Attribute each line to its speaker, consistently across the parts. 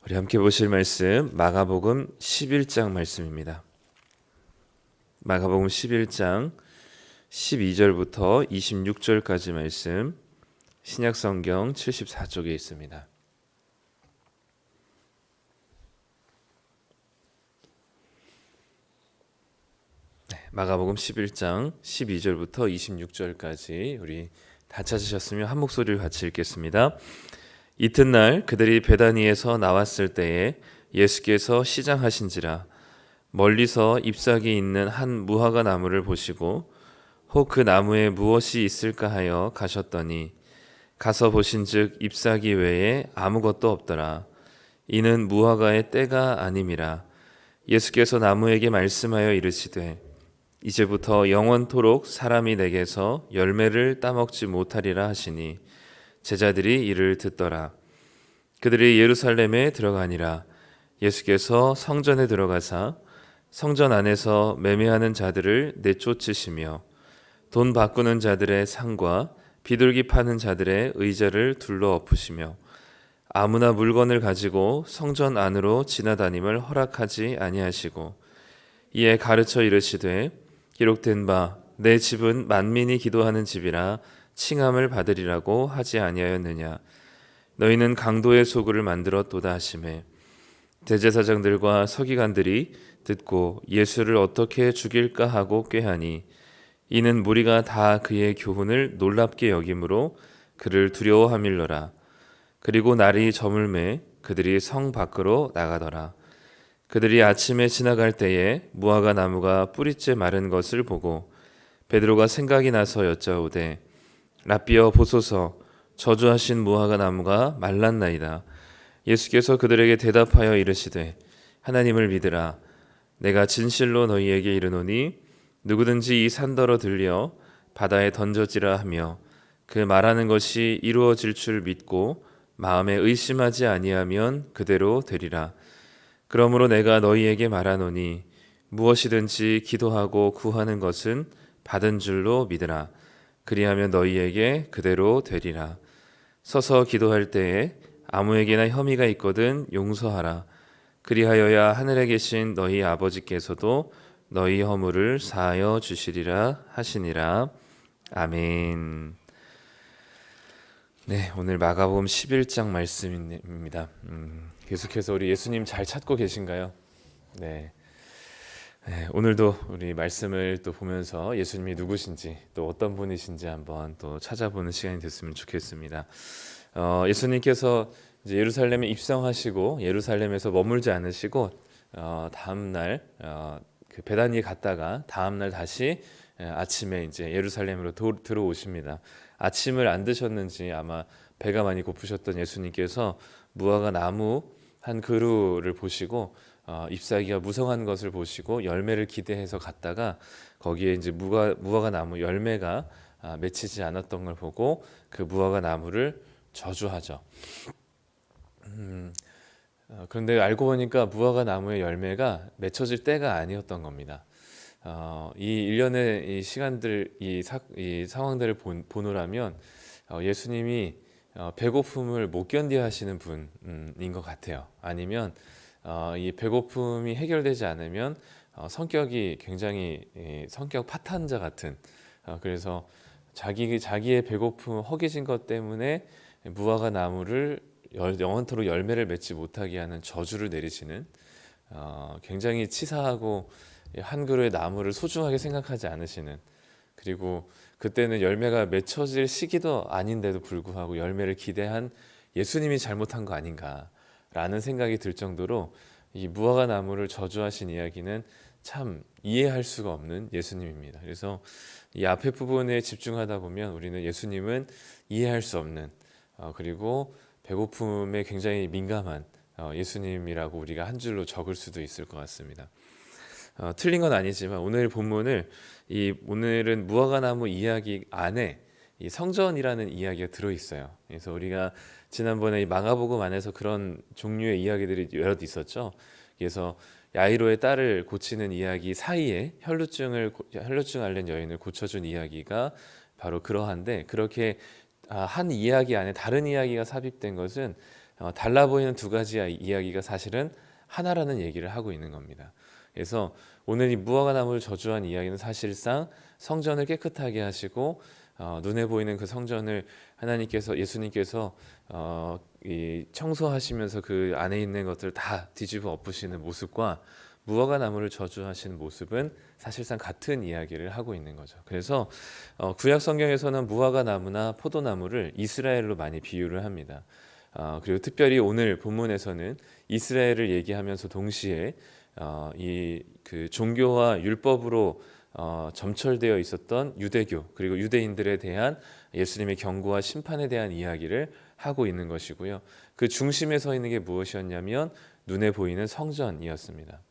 Speaker 1: 우리 함께 보실 말씀 마가복음 11장 말씀입니다. 마가복음 11장 12절부터 26절까지 말씀 신약성경 74쪽에 있습니다. 마가복음 11장 12절부터 26절까지 우리 다 찾으셨으면 한 목소리를 같이 읽겠습니다. 이튿날 그들이 베다니에서 나왔을 때에 예수께서 시장하신지라 멀리서 잎사귀 있는 한 무화과 나무를 보시고 혹 그 나무에 무엇이 있을까 하여 가셨더니 가서 보신즉 잎사귀 외에 아무것도 없더라. 이는 무화과의 때가 아님이라. 예수께서 나무에게 말씀하여 이르시되 이제부터 영원토록 사람이 내게서 열매를 따먹지 못하리라 하시니 제자들이 이를 듣더라. 그들이 예루살렘에 들어가니라. 예수께서 성전에 들어가사 성전 안에서 매매하는 자들을 내쫓으시며 돈 바꾸는 자들의 상과 비둘기 파는 자들의 의자를 둘러 엎으시며 아무나 물건을 가지고 성전 안으로 지나다님을 허락하지 아니하시고 이에 가르쳐 이르시되 기록된 바 내 집은 만민이 기도하는 집이라 칭함을 받으리라고 하지 아니하였느냐. 너희는 강도의 소굴을 만들었도다 하시매 대제사장들과 서기관들이 듣고 예수를 어떻게 죽일까 하고 꾀하니 이는 무리가 다 그의 교훈을 놀랍게 여김으로 그를 두려워함일러라. 그리고 날이 저물매 그들이 성 밖으로 나가더라. 그들이 아침에 지나갈 때에 무화과 나무가 뿌리째 마른 것을 보고 베드로가 생각이 나서 여짜오되 라삐어 보소서 저주하신 무화과 나무가 말랐나이다. 예수께서 그들에게 대답하여 이르시되 하나님을 믿으라. 내가 진실로 너희에게 이르노니 누구든지 이 산더러 들려 바다에 던져지라 하며 그 말하는 것이 이루어질 줄 믿고 마음에 의심하지 아니하면 그대로 되리라. 그러므로 내가 너희에게 말하노니 무엇이든지 기도하고 구하는 것은 받은 줄로 믿으라. 그리하면 너희에게 그대로 되리라. 서서 기도할 때에 아무에게나 혐의가 있거든 용서하라. 그리하여야 하늘에 계신 너희 아버지께서도 너희 허물을 사하여 주시리라 하시니라. 아멘. 네, 오늘 마가복음 11장 말씀입니다. 계속해서 우리 예수님 잘 찾고 계신가요? 네. 네, 오늘도 우리 말씀을 또 보면서 예수님이 누구신지 또 어떤 분이신지 한번 또 찾아보는 시간이 됐으면 좋겠습니다. 예수님께서 이제 예루살렘에 입성하시고 예루살렘에서 머물지 않으시고 다음 날 그 베다니에 갔다가 다음 날 다시 아침에 이제 예루살렘으로 들어오십니다. 아침을 안 드셨는지 아마 배가 많이 고프셨던 예수님께서 무화과 나무 한 그루를 보시고 잎사귀가 무성한 것을 보시고 열매를 기대해서 갔다가 거기에 이제 무화과 나무 열매가 맺히지 않았던 걸 보고 그 무화과 나무를 저주하죠. 그런데 알고 보니까 무화과 나무의 열매가 맺혀질 때가 아니었던 겁니다. 이 일련의 이 시간들, 이 상황들을 보노라면 예수님이 배고픔을 못 견뎌 하시는 분인 것 같아요. 아니면 이 배고픔이 해결되지 않으면 성격이 굉장히 성격 파탄자 같은 그래서 자기의 배고픔 허기진 것 때문에 무화과 나무를 영원토록 열매를 맺지 못하게 하는 저주를 내리시는 굉장히 치사하고 한 그루의 나무를 소중하게 생각하지 않으시는 그리고 그때는 열매가 맺혀질 시기도 아닌데도 불구하고 열매를 기대한 예수님이 잘못한 거 아닌가라는 생각이 들 정도로 이 무화과 나무를 저주하신 이야기는 참 이해할 수가 없는 예수님입니다. 그래서 이 앞에 부분에 집중하다 보면 우리는 예수님은 이해할 수 없는 그리고 배고픔에 굉장히 민감한 예수님이라고 우리가 한 줄로 적을 수도 있을 것 같습니다. 틀린 건 아니지만 오늘 본문을 오늘은 무화과나무 이야기 안에 이 성전이라는 이야기가 들어 있어요. 그래서 우리가 지난번에 이 마가복음 안에서 그런 종류의 이야기들이 여럿 있었죠. 그래서 야이로의 딸을 고치는 이야기 사이에 혈루증 앓는 여인을 고쳐준 이야기가 바로 그러한데 그렇게 한 이야기 안에 다른 이야기가 삽입된 것은 달라 보이는 두 가지 이야기가 사실은 하나라는 얘기를 하고 있는 겁니다. 그래서 오늘 이 무화과 나무를 저주한 이야기는 사실상 성전을 깨끗하게 하시고 눈에 보이는 그 성전을 예수님께서 이 청소하시면서 그 안에 있는 것들을 다 뒤집어 엎으시는 모습과 무화과 나무를 저주하시는 모습은 사실상 같은 이야기를 하고 있는 거죠. 그래서 구약 성경에서는 무화과 나무나 포도나무를 이스라엘로 많이 비유를 합니다. 그리고 특별히 오늘 본문에서는 이스라엘을 얘기하면서 동시에 이 그 종교와 율법으로 점철되어 있었던 유대교 그리고 유대인들에 대한 예수님의 경고와 심판에 대한 이야기를 하고 있는 것이고요. 그 중심에 서 있는 게 무엇이었냐면 눈에 보이는 성전이었습니다.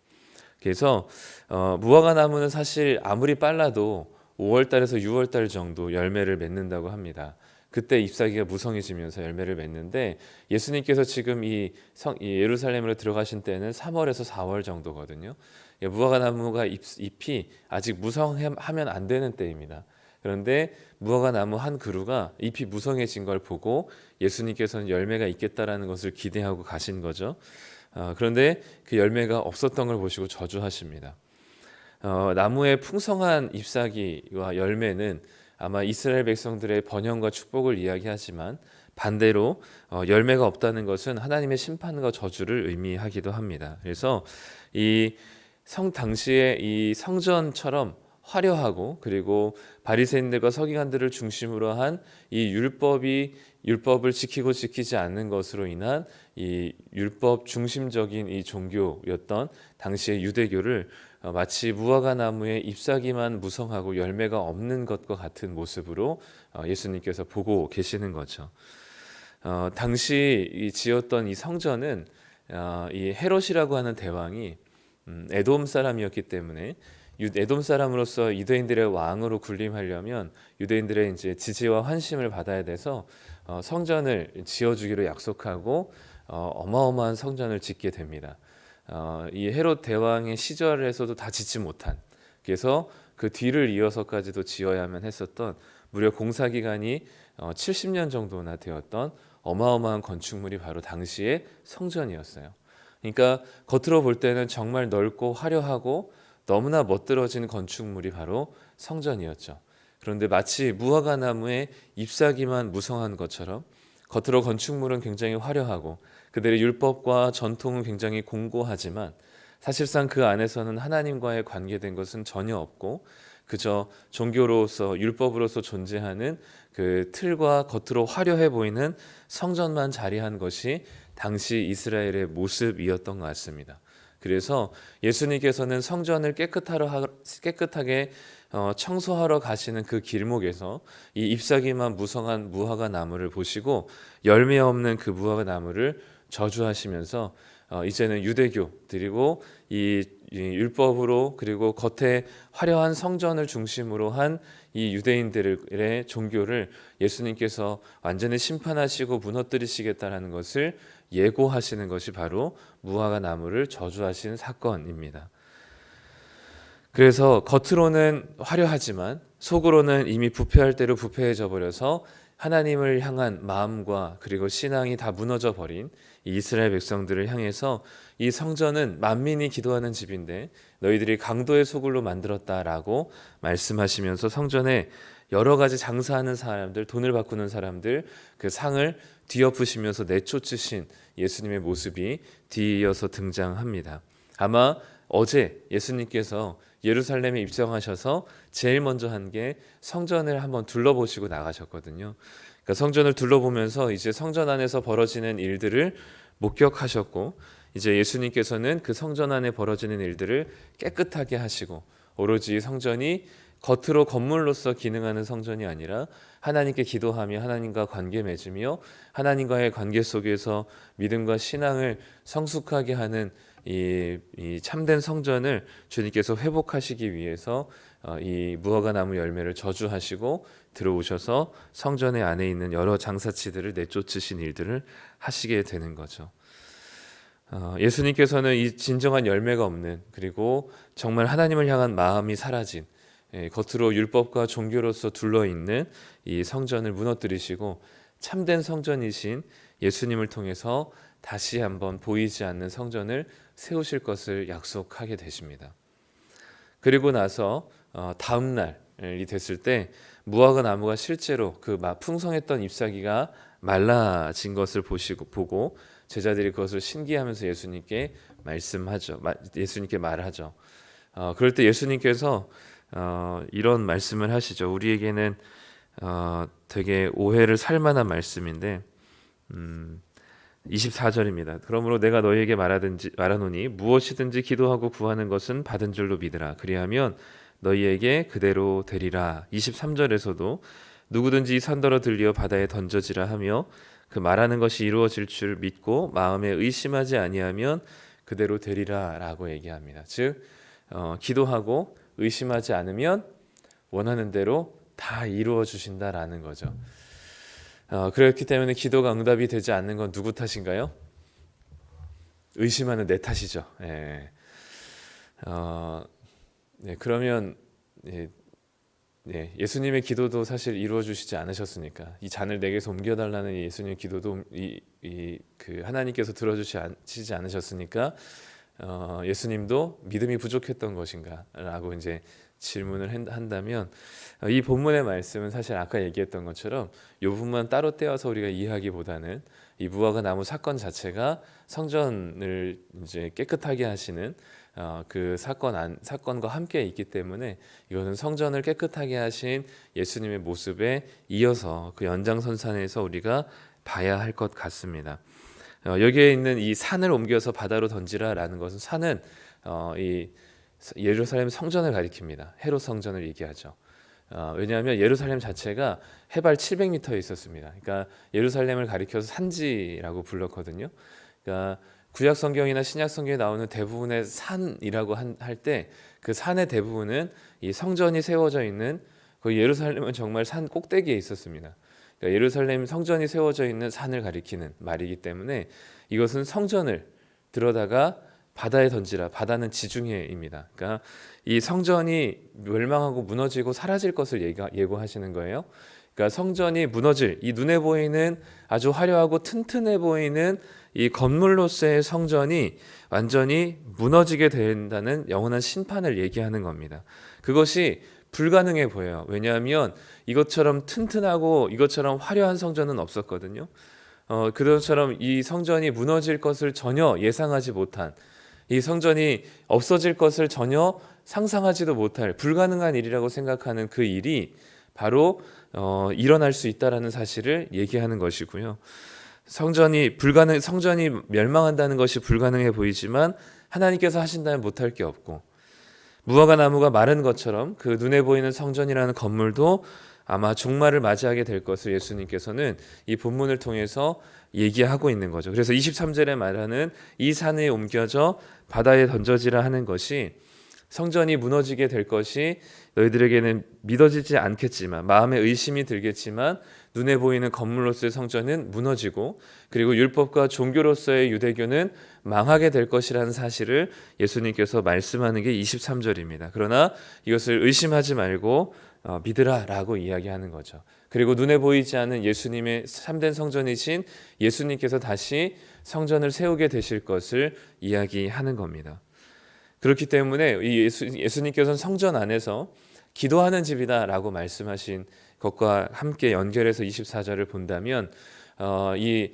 Speaker 1: 그래서 무화과 나무는 사실 아무리 빨라도 5월 달에서 6월 달 정도 열매를 맺는다고 합니다. 그때 잎사귀가 무성해지면서 열매를 맺는데 예수님께서 지금 이 예루살렘으로 들어가신 때는 3월에서 4월 정도거든요. 무화과 나무가 잎이 아직 무성하면 안 되는 때입니다. 그런데 무화과 나무 한 그루가 잎이 무성해진 걸 보고 예수님께서는 열매가 있겠다라는 것을 기대하고 가신 거죠. 그런데 그 열매가 없었던 걸 보시고 저주하십니다. 나무의 풍성한 잎사귀와 열매는 아마 이스라엘 백성들의 번영과 축복을 이야기하지만 반대로 열매가 없다는 것은 하나님의 심판과 저주를 의미하기도 합니다. 그래서 이 당시에 이 성전처럼 화려하고 그리고 바리새인들과 서기관들을 중심으로 한 이 율법을 지키고 지키지 않는 것으로 인한 이 율법 중심적인 이 종교였던 당시의 유대교를 마치 무화과 나무의 잎사귀만 무성하고 열매가 없는 것과 같은 모습으로 예수님께서 보고 계시는 거죠. 당시 지었던 이 성전은 이 헤롯이라고 하는 대왕이 에돔 사람이었기 때문에 에돔 사람으로서 유대인들의 왕으로 군림하려면 유대인들의 이제 지지와 환심을 받아야 돼서 성전을 지어주기로 약속하고 어마어마한 성전을 짓게 됩니다. 이 헤롯 대왕의 시절에서도 다 짓지 못한, 그래서 그 뒤를 이어서까지도 지어야만 했었던 무려 공사 기간이 70년 정도나 되었던 어마어마한 건축물이 바로 당시의 성전이었어요. 그러니까 겉으로 볼 때는 정말 넓고 화려하고 너무나 멋들어진 건축물이 바로 성전이었죠. 그런데 마치 무화과 나무의 잎사귀만 무성한 것처럼 겉으로 건축물은 굉장히 화려하고 그들의 율법과 전통은 굉장히 공고하지만 사실상 그 안에서는 하나님과의 관계된 것은 전혀 없고 그저 종교로서 율법으로서 존재하는 그 틀과 겉으로 화려해 보이는 성전만 자리한 것이 당시 이스라엘의 모습이었던 것 같습니다. 그래서 예수님께서는 성전을 깨끗하게 청소하러 가시는 그 길목에서 이 잎사귀만 무성한 무화과 나무를 보시고 열매 없는 그 무화과 나무를 저주하시면서 이제는 유대교 그리고 이 율법으로 그리고 겉에 화려한 성전을 중심으로 한 이 유대인들의 종교를 예수님께서 완전히 심판하시고 무너뜨리시겠다라는 것을 예고하시는 것이 바로 무화과 나무를 저주하시는 사건입니다. 그래서 겉으로는 화려하지만 속으로는 이미 부패할 대로 부패해져 버려서 하나님을 향한 마음과 그리고 신앙이 다 무너져 버린 이스라엘 백성들을 향해서 이 성전은 만민이 기도하는 집인데 너희들이 강도의 소굴로 만들었다라고 말씀하시면서 성전에 여러 가지 장사하는 사람들, 돈을 바꾸는 사람들 그 상을 뒤엎으시면서 내쫓으신 예수님의 모습이 뒤이어서 등장합니다. 아마 어제 예수님께서 예루살렘에 입성하셔서 제일 먼저 한 게 성전을 한번 둘러보시고 나가셨거든요. 그러니까 성전을 둘러보면서 이제 성전 안에서 벌어지는 일들을 목격하셨고 이제 예수님께서는 그 성전 안에 벌어지는 일들을 깨끗하게 하시고 오로지 성전이 겉으로 건물로서 기능하는 성전이 아니라 하나님께 기도하며 하나님과 관계 맺으며 하나님과의 관계 속에서 믿음과 신앙을 성숙하게 하는 이 참된 성전을 주님께서 회복하시기 위해서 이 무화과 나무 열매를 저주하시고 들어오셔서 성전의 안에 있는 여러 장사치들을 내쫓으신 일들을 하시게 되는 거죠. 예수님께서는 이 진정한 열매가 없는 그리고 정말 하나님을 향한 마음이 사라진 겉으로 율법과 종교로서 둘러있는 이 성전을 무너뜨리시고 참된 성전이신 예수님을 통해서 다시 한번 보이지 않는 성전을 세우실 것을 약속하게 되십니다. 그리고 나서 다음 날이 됐을 때 무화과 나무가 실제로 그 풍성했던 잎사귀가 말라진 것을 보고 제자들이 그것을 신기하면서 예수님께 말하죠. 그럴 때 예수님께서 이런 말씀을 하시죠. 우리에게는 되게 오해를 살 만한 말씀인데 24절입니다. 그러므로 내가 너희에게 말하노니 무엇이든지 기도하고 구하는 것은 받은 줄로 믿으라. 그리하면 너희에게 그대로 되리라. 23절에서도 누구든지 이 산더러 들려 바다에 던져지라 하며 그 말하는 것이 이루어질 줄 믿고 마음에 의심하지 아니하면 그대로 되리라 라고 얘기합니다. 즉 기도하고 의심하지 않으면 원하는 대로 다 이루어 주신다라는 거죠. 그렇기 때문에 기도가 응답이 되지 않는 건 누구 탓인가요? 의심하는 내 탓이죠. 예. 네, 그러면 예수님의 기도도 사실 이루어 주시지 않으셨으니까 이 잔을 내게서 옮겨달라는 예수님의 기도도 그 하나님께서 들어주시지 않으셨으니까 예수님도 믿음이 부족했던 것인가라고 이제 질문을 한다면 이 본문의 말씀은 사실 아까 얘기했던 것처럼 이 부분만 따로 떼어서 우리가 이해하기보다는 이 무화과 나무 사건 자체가 성전을 이제 깨끗하게 하시는 그 사건과 함께 있기 때문에 이것은 성전을 깨끗하게 하신 예수님의 모습에 이어서 그 연장선상에서 우리가 봐야 할 것 같습니다. 여기에 있는 이 산을 옮겨서 바다로 던지라라는 것은 산은 이 예루살렘 성전을 가리킵니다. 헤롯 성전을 얘기하죠. 왜냐하면 예루살렘 자체가 해발 700m에 있었습니다. 그러니까 예루살렘을 가리켜서 산지라고 불렀거든요. 그러니까 구약 성경이나 신약 성경에 나오는 대부분의 산이라고 할 때 그 산의 대부분은 이 성전이 세워져 있는 그 예루살렘은 정말 산 꼭대기에 있었습니다. 그러니까 예루살렘 성전이 세워져 있는 산을 가리키는 말이기 때문에 이것은 성전을 들어다가 바다에 던지라. 바다는 지중해입니다. 그러니까 이 성전이 멸망하고 무너지고 사라질 것을 예고하시는 거예요. 그러니까 성전이 무너질 이 눈에 보이는 아주 화려하고 튼튼해 보이는 이 건물로서의 성전이 완전히 무너지게 된다는 영원한 심판을 얘기하는 겁니다. 그것이 불가능해 보여요. 왜냐하면 이것처럼 튼튼하고 이것처럼 화려한 성전은 없었거든요. 그것처럼 이 성전이 무너질 것을 전혀 예상하지 못한 이 성전이 없어질 것을 전혀 상상하지도 못할 불가능한 일이라고 생각하는 그 일이 바로 일어날 수 있다라는 사실을 얘기하는 것이고요. 성전이 멸망한다는 것이 불가능해 보이지만 하나님께서 하신다면 못할 게 없고 무화과 나무가 마른 것처럼 그 눈에 보이는 성전이라는 건물도 아마 종말을 맞이하게 될 것을 예수님께서는 이 본문을 통해서 얘기하고 있는 거죠. 그래서 23절에 말하는 이 산에 옮겨져 바다에 던져지라 하는 것이 성전이 무너지게 될 것이 너희들에게는 믿어지지 않겠지만 마음에 의심이 들겠지만 눈에 보이는 건물로서의 성전은 무너지고 그리고 율법과 종교로서의 유대교는 망하게 될 것이라는 사실을 예수님께서 말씀하는 게 23절입니다. 그러나 이것을 의심하지 말고 믿으라라고 이야기하는 거죠. 그리고 눈에 보이지 않는 예수님의 참된 성전이신 예수님께서 다시 성전을 세우게 되실 것을 이야기하는 겁니다. 그렇기 때문에 이 예수님께서는 성전 안에서 기도하는 집이다라고 말씀하신 것과 함께 연결해서 24절을 본다면 이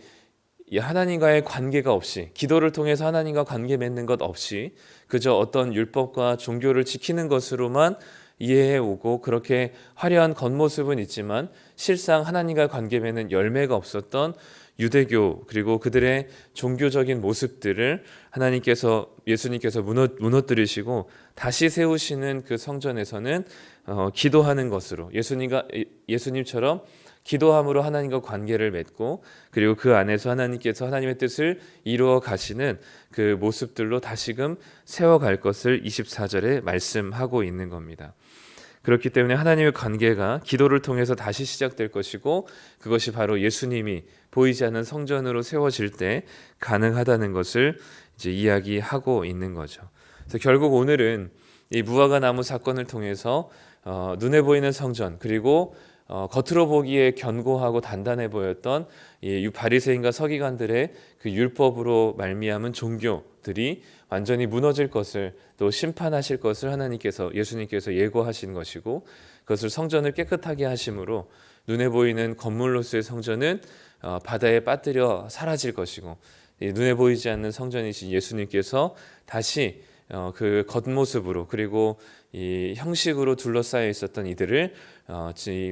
Speaker 1: 하나님과의 관계가 없이 기도를 통해서 하나님과 관계 맺는 것 없이 그저 어떤 율법과 종교를 지키는 것으로만 이해해 오고 그렇게 화려한 겉모습은 있지만 실상 하나님과 관계 맺는 열매가 없었던 유대교 그리고 그들의 종교적인 모습들을 예수님께서 무너뜨리시고 다시 세우시는 그 성전에서는 기도하는 것으로 예수님처럼 기도함으로 하나님과 관계를 맺고 그리고 그 안에서 하나님께서 하나님의 뜻을 이루어 가시는 그 모습들로 다시금 세워갈 것을 24절에 말씀하고 있는 겁니다. 그렇기 때문에 하나님의 관계가 기도를 통해서 다시 시작될 것이고 그것이 바로 예수님이 보이지 않는 성전으로 세워질 때 가능하다는 것을 이제 이야기하고 있는 거죠. 그래서 결국 오늘은 이 무화과 나무 사건을 통해서 눈에 보이는 성전 그리고 겉으로 보기에 견고하고 단단해 보였던 이 바리새인과 서기관들의 그 율법으로 말미암은 종교들이 완전히 무너질 것을, 또 심판하실 것을 예수님께서 예고하신 것이고, 그것을 성전을 깨끗하게 하심으로 눈에 보이는 건물로서의 성전은 바다에 빠뜨려 사라질 것이고, 눈에 보이지 않는 성전이신 예수님께서 다시 그 겉모습으로, 그리고 이 형식으로 둘러싸여 있었던 이들을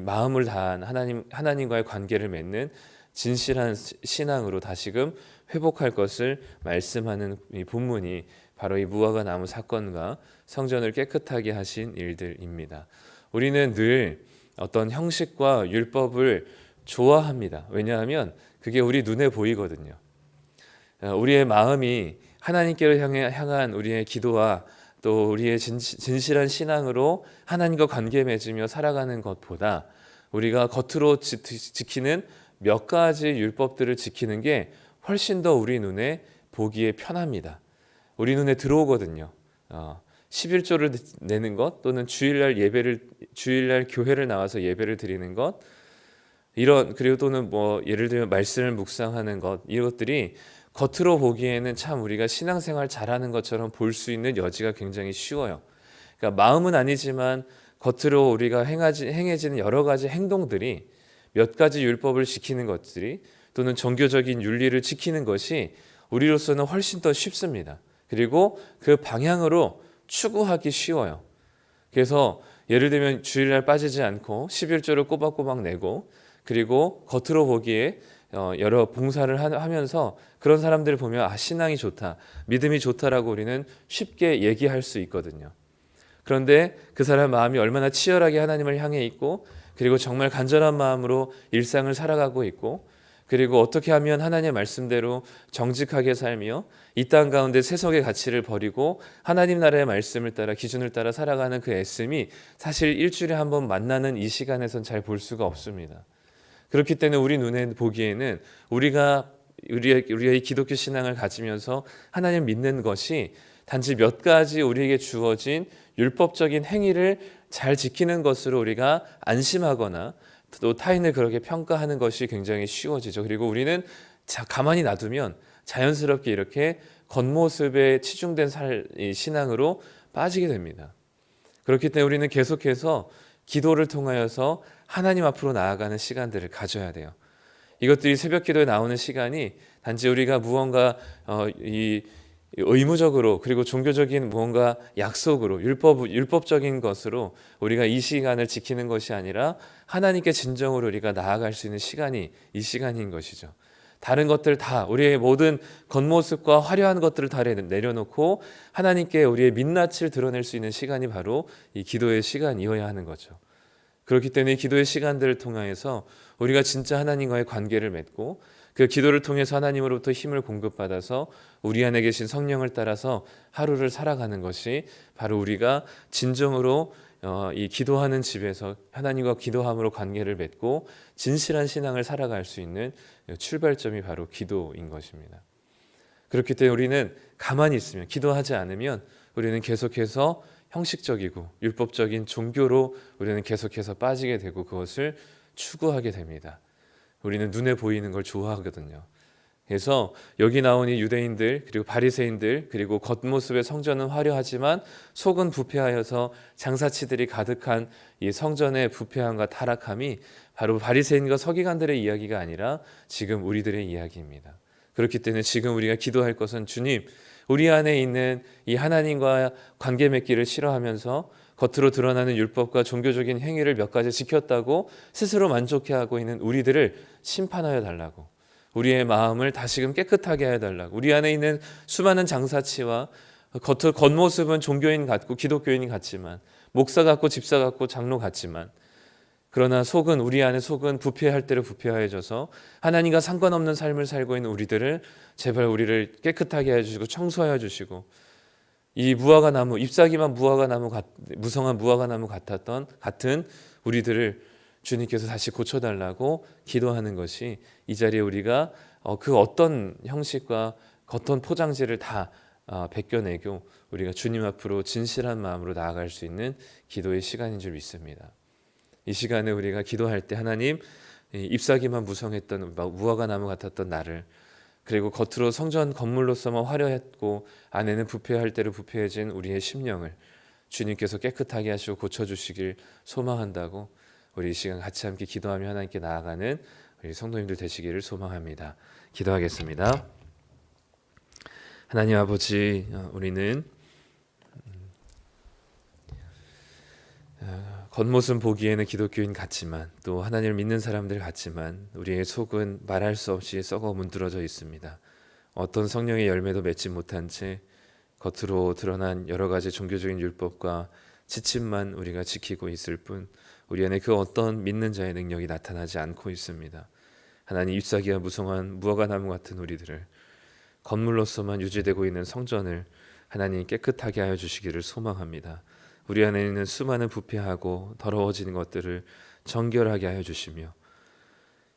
Speaker 1: 마음을 다한 하나님과의 관계를 맺는 진실한 신앙으로 다시금 회복할 것을 말씀하는 이 본문이 바로 이 무화과 나무 사건과 성전을 깨끗하게 하신 일들입니다. 우리는 늘 어떤 형식과 율법을 좋아합니다. 왜냐하면 그게 우리 눈에 보이거든요. 우리의 마음이 하나님께로 향한 우리의 기도와 또 우리의 진실한 신앙으로 하나님과 관계 맺으며 살아가는 것보다 우리가 겉으로 지키는 몇 가지 율법들을 지키는 게 훨씬 더 우리 눈에 보기에 편합니다. 우리 눈에 들어오거든요. 11조를 내는 것, 또는 주일날 교회를 나와서 예배를 드리는 것, 그리고 또는 예를 들면 말씀을 묵상하는 것, 이것들이 겉으로 보기에는 참 우리가 신앙생활 잘하는 것처럼 볼 수 있는 여지가 굉장히 쉬워요. 그러니까 마음은 아니지만 겉으로 우리가 행해지는 여러 가지 행동들이, 몇 가지 율법을 지키는 것들이, 또는 종교적인 윤리를 지키는 것이 우리로서는 훨씬 더 쉽습니다. 그리고 그 방향으로 추구하기 쉬워요. 그래서 예를 들면 주일날 빠지지 않고 11조를 꼬박꼬박 내고, 그리고 겉으로 보기에 여러 봉사를 하면서 그런 사람들을 보면 신앙이 좋다, 믿음이 좋다라고 우리는 쉽게 얘기할 수 있거든요. 그런데 그 사람 마음이 얼마나 치열하게 하나님을 향해 있고, 그리고 정말 간절한 마음으로 일상을 살아가고 있고, 그리고 어떻게 하면 하나님의 말씀대로 정직하게 살며 이 땅 가운데 세속의 가치를 버리고 하나님 나라의 말씀을 따라, 기준을 따라 살아가는 그 애씀이 사실 일주일에 한 번 만나는 이 시간에선 잘 볼 수가 없습니다. 그렇기 때문에 우리 눈에 보기에는 우리의 이 기독교 신앙을 가지면서 하나님 믿는 것이 단지 몇 가지 우리에게 주어진 율법적인 행위를 잘 지키는 것으로 우리가 안심하거나 또 타인을 그렇게 평가하는 것이 굉장히 쉬워지죠. 그리고 우리는 가만히 놔두면 자연스럽게 이렇게 겉모습에 치중된 신앙으로 빠지게 됩니다. 그렇기 때문에 우리는 계속해서 기도를 통하여서 하나님 앞으로 나아가는 시간들을 가져야 돼요. 이것들이 새벽 기도에 나오는 시간이 단지 우리가 무언가 의무적으로, 그리고 종교적인 무언가 약속으로, 율법적인 것으로 우리가 이 시간을 지키는 것이 아니라 하나님께 진정으로 우리가 나아갈 수 있는 시간이 이 시간인 것이죠. 다른 것들 다, 우리의 모든 겉모습과 화려한 것들을 다 내려놓고 하나님께 우리의 민낯을 드러낼 수 있는 시간이 바로 이 기도의 시간이어야 하는 거죠. 그렇기 때문에 기도의 시간들을 통해서 우리가 진짜 하나님과의 관계를 맺고, 그 기도를 통해서 하나님으로부터 힘을 공급받아서 우리 안에 계신 성령을 따라서 하루를 살아가는 것이 바로 우리가 진정으로 이 기도하는 집에서 하나님과 기도함으로 관계를 맺고 진실한 신앙을 살아갈 수 있는 출발점이 바로 기도인 것입니다. 그렇기 때문에 우리는 가만히 있으면, 기도하지 않으면 우리는 계속해서 형식적이고 율법적인 종교로 우리는 계속해서 빠지게 되고 그것을 추구하게 됩니다. 우리는 눈에 보이는 걸 좋아하거든요. 그래서 여기 나온 이 유대인들, 그리고 바리새인들, 그리고 겉모습의 성전은 화려하지만 속은 부패하여서 장사치들이 가득한 이 성전의 부패함과 타락함이 바로 바리새인과 서기관들의 이야기가 아니라 지금 우리들의 이야기입니다. 그렇기 때문에 지금 우리가 기도할 것은, 주님, 우리 안에 있는 이 하나님과 관계 맺기를 싫어하면서 겉으로 드러나는 율법과 종교적인 행위를 몇 가지 지켰다고 스스로 만족해하고 있는 우리들을 심판하여 달라고, 우리의 마음을 다시금 깨끗하게 해달라고, 우리 안에 있는 수많은 장사치와 겉모습은 종교인 같고 기독교인 같지만, 목사 같고 집사 같고 장로 같지만, 그러나 우리 안에 속은 부패할 대로 부패하여져서 하나님과 상관없는 삶을 살고 있는 우리들을 제발 우리를 깨끗하게 해주시고 청소하여 주시고, 이 무화과 나무, 잎사귀만 무성한 무화과 나무 같은 우리들을 주님께서 다시 고쳐달라고 기도하는 것이, 이 자리에 우리가 그 어떤 형식과 겉은 포장지를 다 벗겨내고 우리가 주님 앞으로 진실한 마음으로 나아갈 수 있는 기도의 시간인 줄 믿습니다. 이 시간에 우리가 기도할 때 하나님, 이 잎사귀만 무성했던 무화과 나무 같았던 나를, 그리고 겉으로 성전 건물로서만 화려했고 안에는 부패할 대로 부패해진 우리의 심령을 주님께서 깨끗하게 하시고 고쳐주시길 소망한다고 우리 이 시간 같이 함께 기도하며 하나님께 나아가는 우리 성도님들 되시기를 소망합니다. 기도하겠습니다. 하나님 아버지, 우리는 겉모습 보기에는 기독교인 같지만, 또 하나님을 믿는 사람들 같지만 우리의 속은 말할 수 없이 썩어 문드러져 있습니다. 어떤 성령의 열매도 맺지 못한 채 겉으로 드러난 여러 가지 종교적인 율법과 지침만 우리가 지키고 있을 뿐 우리 안에 그 어떤 믿는 자의 능력이 나타나지 않고 있습니다. 하나님, 잎사귀와 무성한 무화과 나무 같은 우리들을, 건물로서만 유지되고 있는 성전을 하나님 깨끗하게 하여 주시기를 소망합니다. 우리 안에 있는 수많은 부패하고 더러워지는 것들을 정결하게 하여 주시며,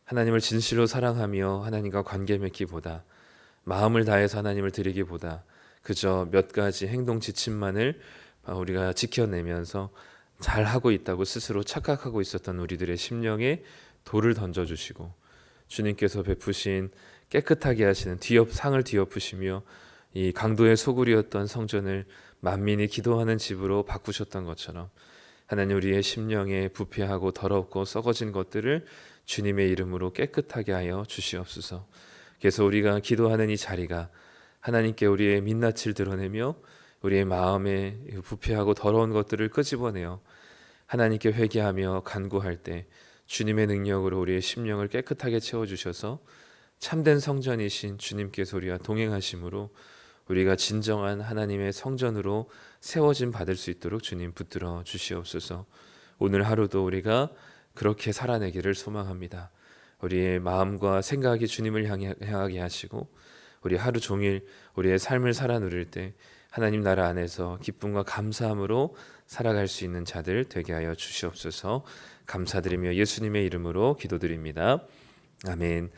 Speaker 1: 하나님을 진실로 사랑하며 하나님과 관계 맺기보다, 마음을 다해서 하나님을 드리기보다 그저 몇 가지 행동 지침만을 우리가 지켜내면서 잘하고 있다고 스스로 착각하고 있었던 우리들의 심령에 돌을 던져주시고, 주님께서 베푸신 깨끗하게 하시는 상을 뒤엎으시며 이 강도의 소굴이었던 성전을 만민이 기도하는 집으로 바꾸셨던 것처럼, 하나님, 우리의 심령에 부패하고 더럽고 썩어진 것들을 주님의 이름으로 깨끗하게 하여 주시옵소서. 그래서 우리가 기도하는 이 자리가 하나님께 우리의 민낯을 드러내며 우리의 마음에 부패하고 더러운 것들을 끄집어내어 하나님께 회개하며 간구할 때 주님의 능력으로 우리의 심령을 깨끗하게 채워주셔서 참된 성전이신 주님께서 우리와 동행하심으로 우리가 진정한 하나님의 성전으로 세워짐 받을 수 있도록 주님 붙들어 주시옵소서. 오늘 하루도 우리가 그렇게 살아내기를 소망합니다. 우리의 마음과 생각이 주님을 향하게 하시고 우리 하루 종일 우리의 삶을 살아 누릴 때 하나님 나라 안에서 기쁨과 감사함으로 살아갈 수 있는 자들 되게 하여 주시옵소서. 감사드리며 예수님의 이름으로 기도드립니다. 아멘.